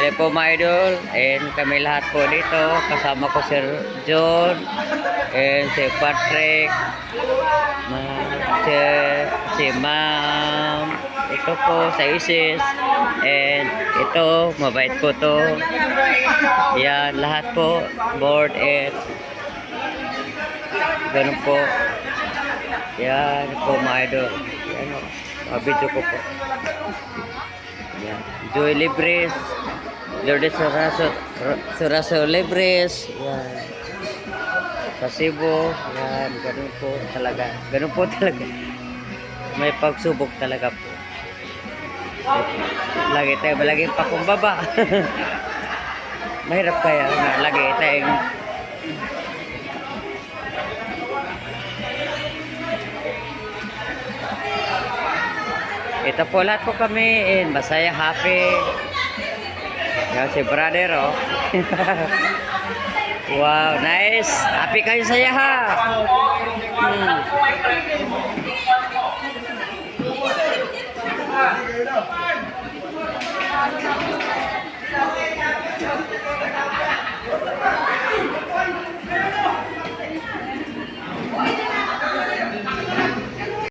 Hello po mga idol, and kami lahat po dito, kasama ko Sir John, and si Patrick, si Ma'am, ito po sa Isis, and ito, mabait po to. Yan, lahat po, board and ganun po. Yan po mga idol. Yan o, video ko po. Yan. Joy Libres, Lourdes Suraso Libres, yan. Sa Cebu, yan, ganun po talaga. Ganun po talaga. May pagsubok talaga po. Lagi tayo, lagi pakumbaba. Mahirap kaya, lagi tayo. Ito po lahat po kami in masaya, happy. Yan si brother oh. Wow, nice. Happy kayo, saya ha.